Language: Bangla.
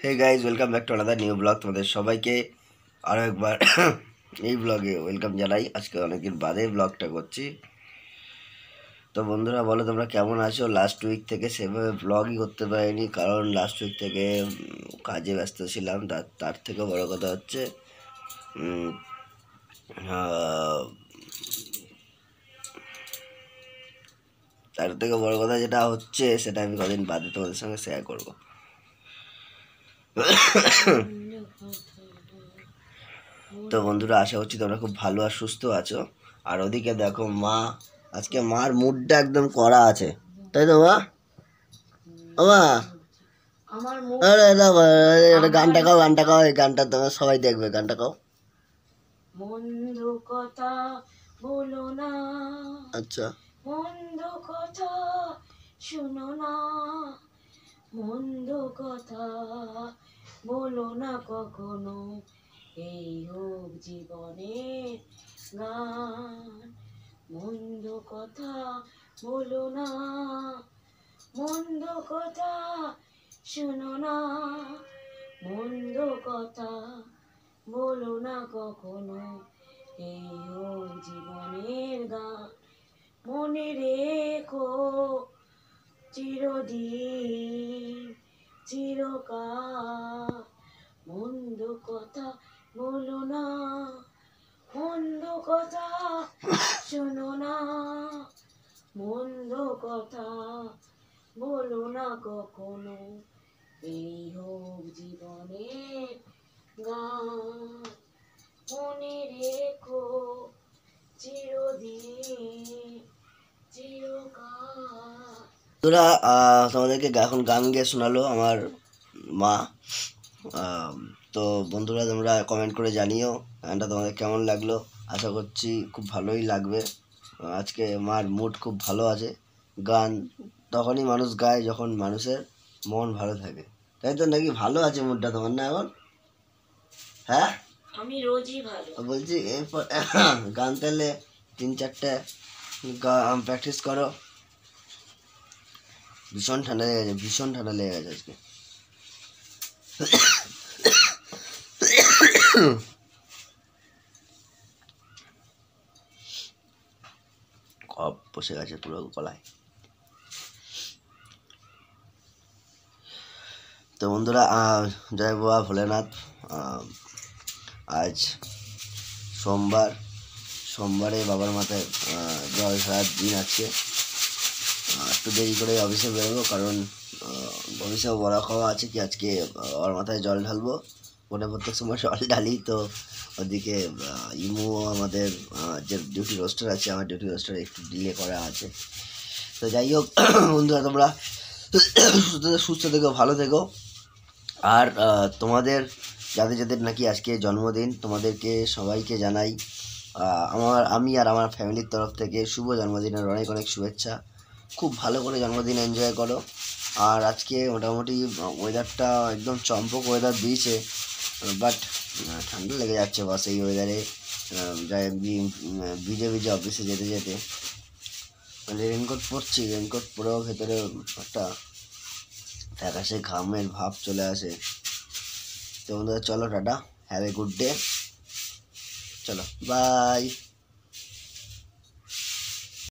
Hey guys, welcome back to another new blog. তোমাদের সবাইকে আরও একবার এই ব্লগে ওয়েলকাম জানাই। আজকে অনেকদিন বাদে ব্লগটা করছি। তো বন্ধুরা, বলো তোমরা কেমন আছো? লাস্ট উইক থেকে সেভাবে ব্লগই করতে পারিনি, কারণ লাস্ট উইক থেকে কাজে ব্যস্ত ছিলাম। তার থেকে বড় কথা হচ্ছে উম, আহ, তার থেকে বড় কথা যেটা হচ্ছে সেটা আমি কদিন বাদে তোমাদের সঙ্গে শেয়ার করবো। তো বন্ধুরা, আশা করছি তোমরা খুব ভালো আর সুস্থ আছো। আর ওদিকে দেখো, মা আজকে মার মুডটা একদম কড়া আছে, তাই তো মা? মা গানটা গাও, গানটা গাও, এই গানটা তোমার সবাই দেখবে, গানটা গাও। মন্দ কথা বলো না, আচ্ছা, মন্দ কথা শুনো না, মন্দ কথা বলো না কখনো, এই হোক জীবনের গান। মন্দ কথা বলো না, মন্দ কথা শুনো না, মন্দ কথা বলো না কখনো, এই হোক জীবনের গান। মনে রেখো চিরদিন চিরকাল, মন্দ কথা বলো না, মন্দ কথা শোনো না, মন্দ কথা বলো না কখনো, এই হোক জীবনের গান। মনে রেখো চিরদিন চিরকাল। তোরা তোমাদেরকে এখন গান গেয়ে শোনালো আমার মা। আহ, তো বন্ধুরা, তোমরা কমেন্ট করে জানিও গানটা তোমাদের কেমন লাগলো। আশা করছি খুব ভালোই লাগবে। আজকে মার মুড খুব ভালো আছে। গান তখনই মানুষ গায় যখন মানুষের মন ভালো থাকে, তাই তো? নাকি ভালো আছে মুডটা তোমার, না এখন? হ্যাঁ, আমি রোজই ভালো। বলছি এরপর গান তাহলে 3-4টে প্র্যাকটিস করো। ভীষণ ঠান্ডা লেগে গেছে, ভীষণ ঠান্ডা লেগে গেছে আজকে। কফ বসে গেছে পুরো গলায়। তো বন্ধুরা, জয় বাবা ভোলেনাথ। আজ সোমবারে বাবার মাথায় জল ঢালার দিন আছে। একটু দেরি করে অফিসে বেরোবো, কারণ অফিসেও বড় খাওয়া আছে কি আজকে ওর মাথায় জল ঢালবো। মনে প্রত্যেক সময় জল ঢালি, তো ওদিকে ইমু আমাদের যে ডিউটি রোস্টার আছে, আমার ডিউটি রোস্টার একটু ডিলে করা আছে। তো যাই হোক বন্ধুরা, তোমরা সুস্থ থেকো, ভালো থেকো। আর তোমাদের যাদের যাদের নাকি আজকে জন্মদিন, তোমাদেরকে সবাইকে জানাই আমি আর আমার ফ্যামিলির তরফ থেকে শুভ জন্মদিনের অনেক অনেক শুভেচ্ছা। খুব ভালো করে জন্মদিন এনজয় করো। আর আজকে মোটামুটি ওয়েদারটা একদম চম্পক ওয়েদার দিয়েছে, বাট ঠান্ডা লেগে যাচ্ছে বাস এই ওয়েদারে। যাই ভিজে ভিজে অফিসে যেতে যেতে, মানে রেনকোট পরছি, রেনকোট পরেও ভেতরে একটা ফ্যাকাশে ঘামের ভাব চলে আসে। তো বন্ধুরা, চলো tata, have a good day, চলো বাই।